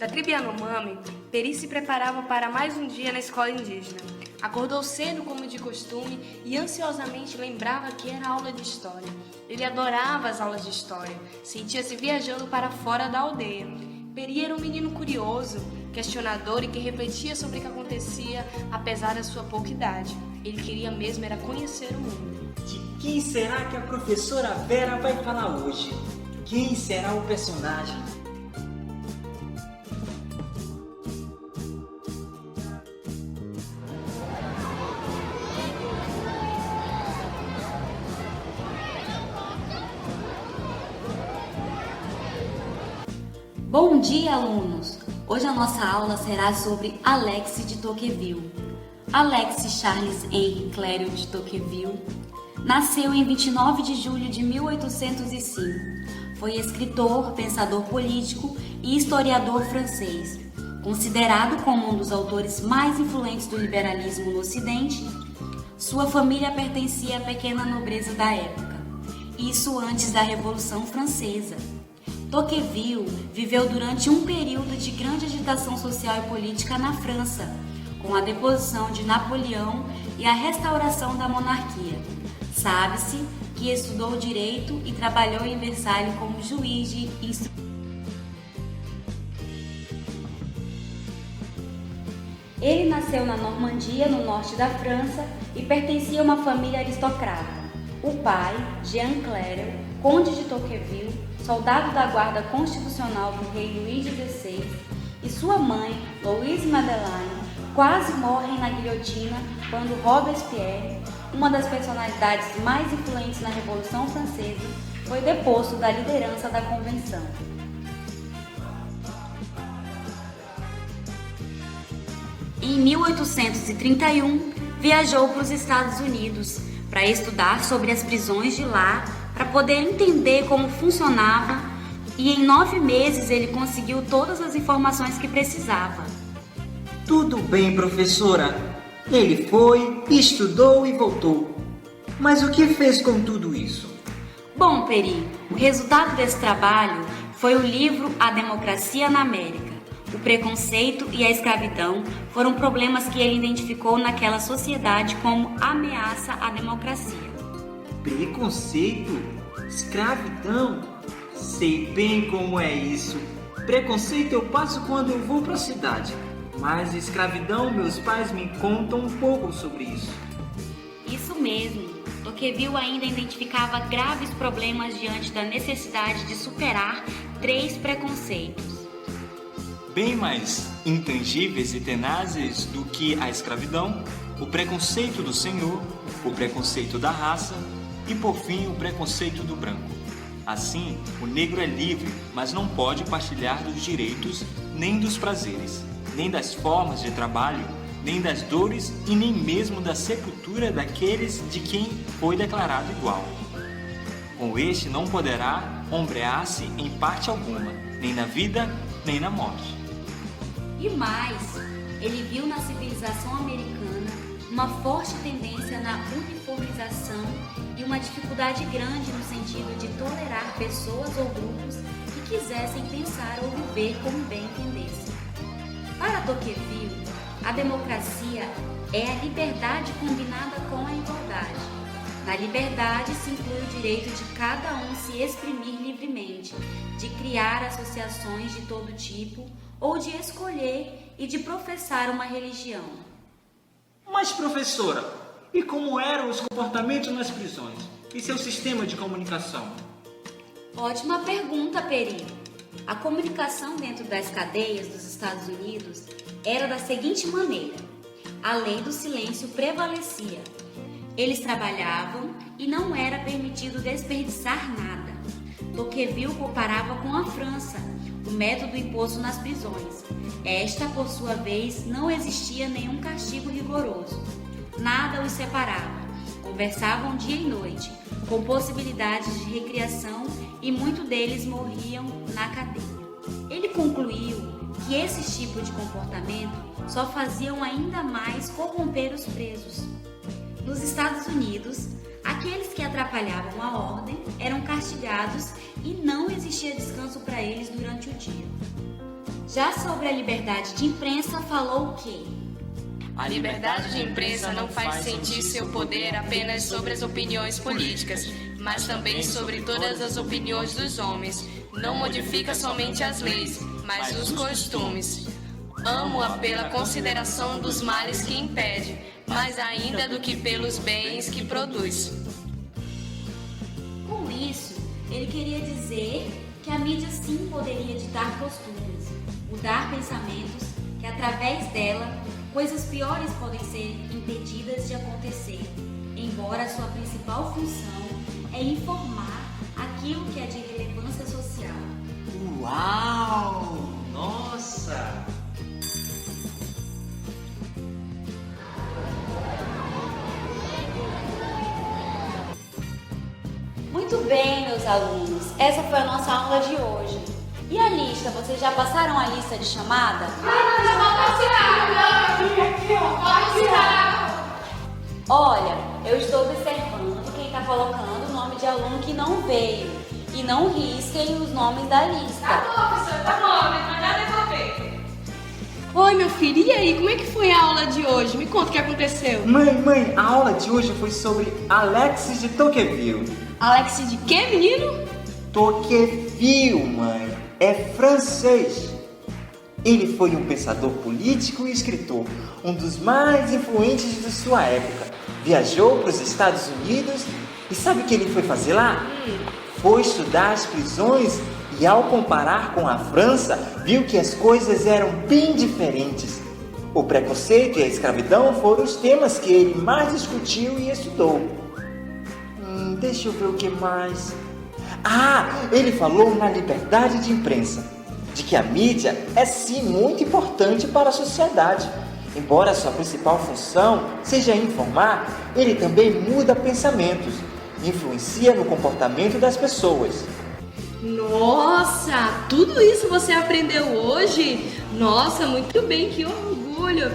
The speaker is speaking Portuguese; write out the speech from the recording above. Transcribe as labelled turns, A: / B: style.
A: Da tribo Yanomami, Peri se preparava para mais um dia na escola indígena. Acordou cedo como de costume e ansiosamente lembrava que era aula de história. Ele adorava as aulas de história, sentia-se viajando para fora da aldeia. Peri era um menino curioso, questionador e que refletia sobre o que acontecia apesar da sua pouca idade. Ele queria mesmo era conhecer o mundo.
B: De quem será que a professora Vera vai falar hoje? Quem será o personagem?
C: Bom dia, alunos! Hoje a nossa aula será sobre Alexis de Tocqueville. Alexis Charles Henri Clério de Tocqueville nasceu em 29 de julho de 1805. Foi escritor, pensador político e historiador francês. Considerado como um dos autores mais influentes do liberalismo no Ocidente, sua família pertencia à pequena nobreza da época, isso antes da Revolução Francesa. Tocqueville viveu durante um período de grande agitação social e política na França, com a deposição de Napoleão e a restauração da monarquia. Sabe-se que estudou direito e trabalhou em Versalhes como juiz de instrução. Ele nasceu na Normandia, no norte da França, e pertencia a uma família aristocrata. O pai, Jean Clério, conde de Tocqueville, soldado da guarda constitucional do rei Luís XVI, e sua mãe, Louise Madeleine, quase morrem na guilhotina quando Robespierre, uma das personalidades mais influentes na Revolução Francesa, foi deposto da liderança da convenção. Em 1831, viajou para os Estados Unidos para estudar sobre as prisões de lá, para poder entender como funcionava, e em 9 meses ele conseguiu todas as informações que precisava.
B: Tudo bem, professora. Ele foi, estudou e voltou. Mas o que fez com tudo isso?
C: Bom, Peri, o resultado desse trabalho foi o livro A Democracia na América. O preconceito e a escravidão foram problemas que ele identificou naquela sociedade como ameaça à democracia.
B: Preconceito? Escravidão? Sei bem como é isso. Preconceito eu passo quando eu vou para a cidade. Mas escravidão, meus pais me contam um pouco sobre isso.
C: Isso mesmo. Tocqueville ainda identificava graves problemas diante da necessidade de superar 3 preconceitos.
D: Bem mais intangíveis e tenazes do que a escravidão, o preconceito do senhor, o preconceito da raça e, por fim, o preconceito do branco. Assim, o negro é livre, mas não pode partilhar dos direitos, nem dos prazeres, nem das formas de trabalho, nem das dores e nem mesmo da sepultura daqueles de quem foi declarado igual. Com este não poderá ombrear-se em parte alguma, nem na vida, nem na morte.
C: E mais, ele viu na civilização americana uma forte tendência na uniformização e uma dificuldade grande no sentido de tolerar pessoas ou grupos que quisessem pensar ou viver como bem entendessem. Para Tocqueville, a democracia é a liberdade combinada com a igualdade. Na liberdade se inclui o direito de cada um se exprimir livremente, de criar associações de todo tipo ou de escolher e de professar uma religião.
B: Mas, professora, e como eram os comportamentos nas prisões? E seu sistema de comunicação?
C: Ótima pergunta, Peri. A comunicação dentro das cadeias dos Estados Unidos era da seguinte maneira: a lei do silêncio prevalecia. Eles trabalhavam e não era permitido desperdiçar nada. Tocqueville comparava com a França, o método imposto nas prisões. Esta, por sua vez, não existia nenhum castigo rigoroso. Nada os separava. Conversavam dia e noite, com possibilidades de recreação, e muitos deles morriam na cadeia. Ele concluiu que esse tipo de comportamento só faziam ainda mais corromper os presos. Nos Estados Unidos, aqueles que atrapalhavam a ordem eram castigados e não existia descanso para eles durante o dia. Já sobre a liberdade de imprensa, falou o quê?
A: A liberdade de imprensa não faz sentir seu poder apenas sobre as opiniões políticas, mas também sobre todas as opiniões dos homens. Não modifica somente as leis, mas os costumes. Amo-a pela consideração dos males que impede, mais ainda do que pelos bens que produz.
C: Com isso, ele queria dizer que a mídia sim poderia ditar costumes, mudar pensamentos, que através dela coisas piores podem ser impedidas de acontecer, embora sua principal função é informar aquilo que é de relevância social.
B: Uau! Nossa!
C: Muito bem, meus alunos, essa foi a nossa aula de hoje. E a lista, vocês já passaram a lista de chamada? Olha, eu estou observando quem está colocando o nome de aluno que não veio. E não risquem os nomes da lista.
A: Oi, meu filho, e aí, como é que foi a aula de hoje? Me conta o que aconteceu.
B: Mãe, a aula de hoje foi sobre Alexis de Tocqueville.
A: Alex de quê, menino?
B: Tocqueville, mãe, é francês. Ele foi um pensador político e escritor, um dos mais influentes de sua época. Viajou para os Estados Unidos e sabe o que ele foi fazer lá? Foi estudar as prisões e, ao comparar com a França, viu que as coisas eram bem diferentes. O preconceito e a escravidão foram os temas que ele mais discutiu e estudou. Deixa eu ver o que mais. Ele falou na liberdade de imprensa, de que a mídia é sim muito importante para a sociedade. Embora sua principal função seja informar, ele também muda pensamentos, influencia no comportamento das pessoas.
A: Nossa, tudo isso você aprendeu hoje? Nossa, muito bem, que orgulho!